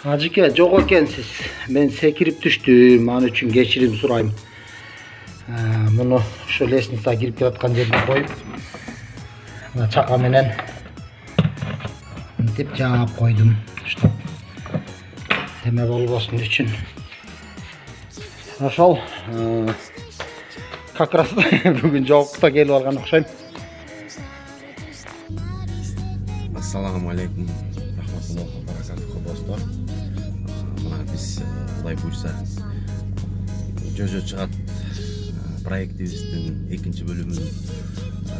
Hacıke çok ekensiz. Ben sekirip düştüm. Onun için geçirim surayım. Bunu şu lesnisa girip yaratkan yerine koyup çaka menen dip cevap koydum. İşte temel olmasın için. Nasıl? Kakrası bugün cevapta gelip algan okşayım. Assalamu alaikum. Rahmatullohi ve barakatuhu dostlar. Mana biz Xudoy buyursa Jojo çıgat proyektibizдің екінші bölümün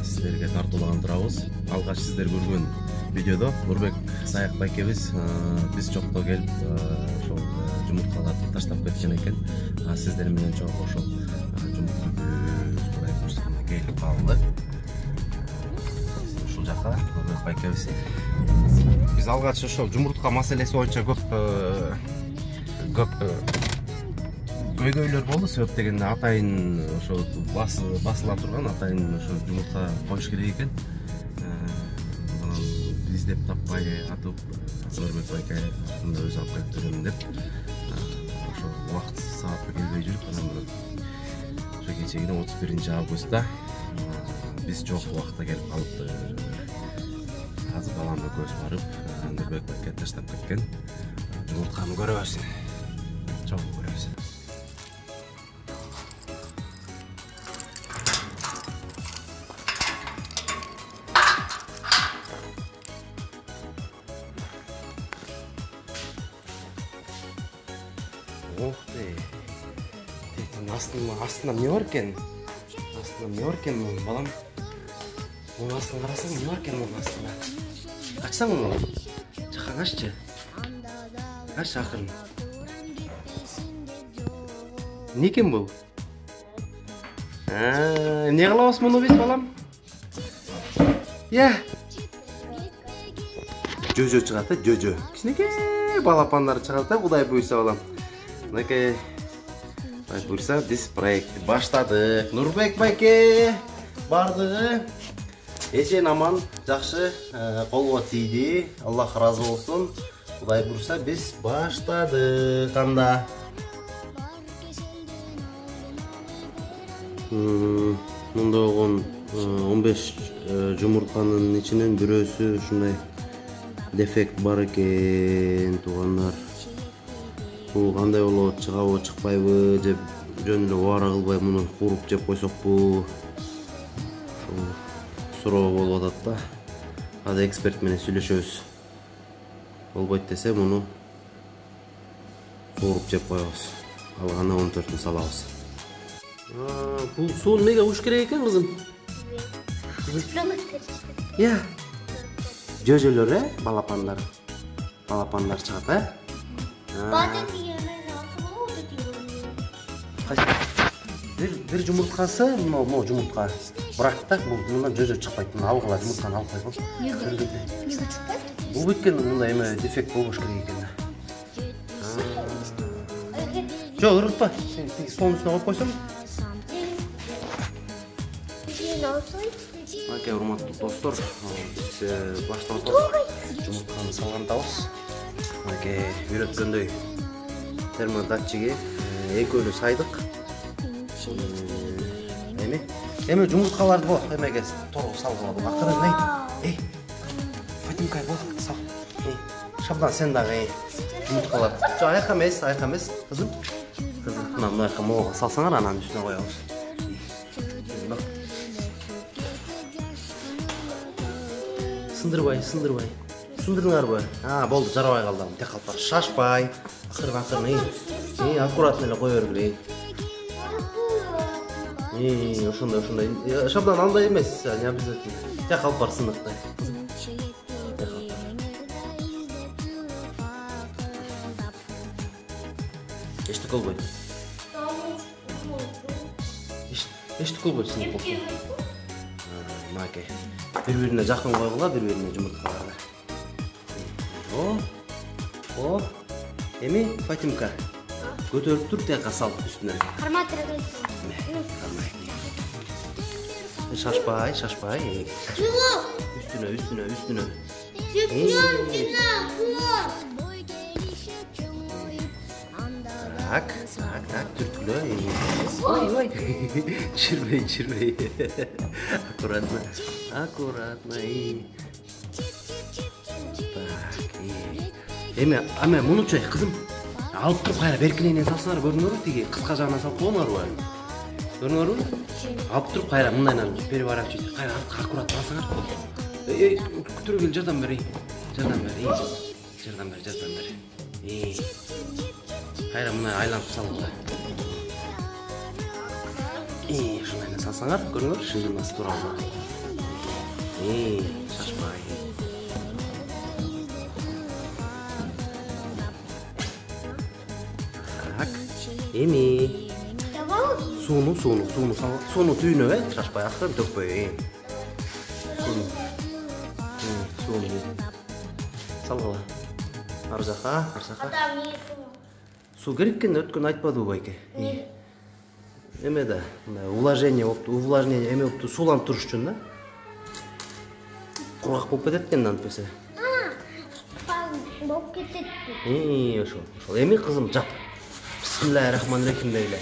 sizlerге тартууландырабыз. Алгач сиздер көргөн видеодо Нурбек Саяк байкебиз биз жокто келип ошол жумурткаларды таштап кеткен экен. Сиздер менен чогуу ошол жумуртка Xudoy buyursa келип калды. Ушул жака Нурбек байкебиз. Биз алгач ошол жумуртка маселеси боюнча көп көйгөйлөр болду. Себеп дегенде атайын ошо басыла турган атайын ошо жумуртка коюш керек экен. Анан издеп таппай атып Нурбек байке өзү алып келип берем деп ошо убакыт саатка келбей жүрүп анан ошо кечегине 31-августта биз жок убакытта келип калыптыр. Азыр балам экөөбүз барып Нурбек байке таштап кеткен жумуртканы көрөбүз. Чогуу көрөбүз. Ох ты. Астында эмне бар экен? Астында эмне бар экен мунун балам? Мунун астын карасаң эмне бар экен мунун астында? Ачсаң муну. Жакаң аччы. Аш акырын. Эмне экен бул? Эмне кылабыз муну биз балам? Я. Жөжө чыгат, жөжө. Кичинекей балапандар чыгат, Кудай буйрса балам. Мынакей Кудай буйрса биз проектти баштадык. Нурбек байке бардыгы эжен аман, жакшы колго тийди. Аллах ыраазы болсун. Кудай буйрса биз баштадык анда. Мында болгон 15 жумуртканын ичинен бирөөсү ушундай дефект бар экен, туугандар. Бул кандай болот, чыгабы, чыкпайбы, же жөн эле убара кылбай муну кууруп жеп койсокпу? Суроо болуп атат да. Азыр эксперт менен сүйлөшөбүз. Болбойт десе муну кууруп жеп коебуз. Алганда 14-үн салабыз. Бул суу эмнеге куш керек экен кызым? Я. Жөжөлөр, балапандар. Балапандар чыгат, Bir жумурткасы, могу жумуртка. Бирок так мындан жөжө чыкпайт. Муну алгыла жумуртканы алып койгон. Эмне чыкпайт? Бул бүткөн мындай эме дефект болбош керек экен. Жок, ырытпа. Сен столдун үстүнө коюп койсоң. Аке, урматтуу достор, биз баштап атабыз. Жумуртканы салгандабыз. Аке, үйрөткөндөй термодатчиги экөөнү сайдык. Эми жумурткаларды бо эмеге торго салгыла. Акырын эй. Фатимка бо сал. Шабдан сен дагы жумурткалар. Жо аяка эмес, кызым. Мына аяка могу салсаңар анан үстүнө коебуз. Сындырбай. Сындырыңарбы? Болду, жарабай калды. Тек калпар шашпай, акырын. Аккуратно эле кое бергиле. Ошондой. Шабдан андай эмес, не обязательно. Тек калпар сындыктай. Эчтеке болбойт. Эчтеке болбойт сындык болсо. Маке. Bir-birine жақын қойғыла, bir-birine жұмыртқаларды. О, эми Фатимка, көтөрүп тур, тияққа сал үстүнө. Шашпай. Үстүнө. Так, түрткілі. Ой. Чірмей. Аккуратно. Так, аме, мұны чай, қызым. Алып тұрып қайра беркінейінен салсыңар, көріңдер ме? Теге қысқа жағынан салып қойыңар ғой. Көріңдер ме? Алып тұрып қайра мұндайынан переворачивать. Қайра аккуратно алсаңар. Күтіру кел, жардам бер. Жардам бер. Қайра мұндай айланып салыңдар. Шындайынан салсаңар, көріңдер, шынымасы туралы. Шашпай. Так, эми. Суну түйіні, шашпай ақтан төкпей. Суну. Салғала. Аржақа. Су кереккен өткен айтпады байке. Эме да, увлажнение эме опту суланып туруш үчүн да. Кургак болуп кетет экен антпесе. Болуп кетет. Ошол. Эми кызым жап. Бисмиллахиррахманиррахим дейле.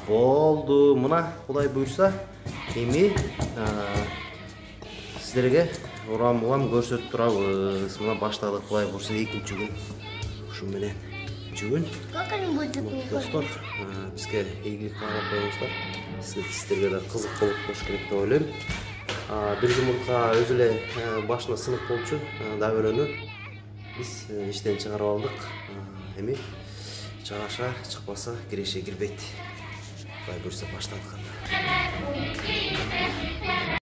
Болду. Мына Кудай буйрса, эми сиздерге урам көрсөтүп турабыз. Мына баштадык Кудай буйрса экинчи күн. Ушу менен жүгүн. Как они будут? Достор, бизге ийгилик каалап коюңуздар. Сиздерге да кызык болуп болуш керек деп ойлойм. Бир жумуртка өзү эле башына сынып болчу, дабөлөнү. Биз иштен чыгарып алдык. Эми чыгаша, чыкпаса киреше кирбейт. Кудай буйрса баштадык.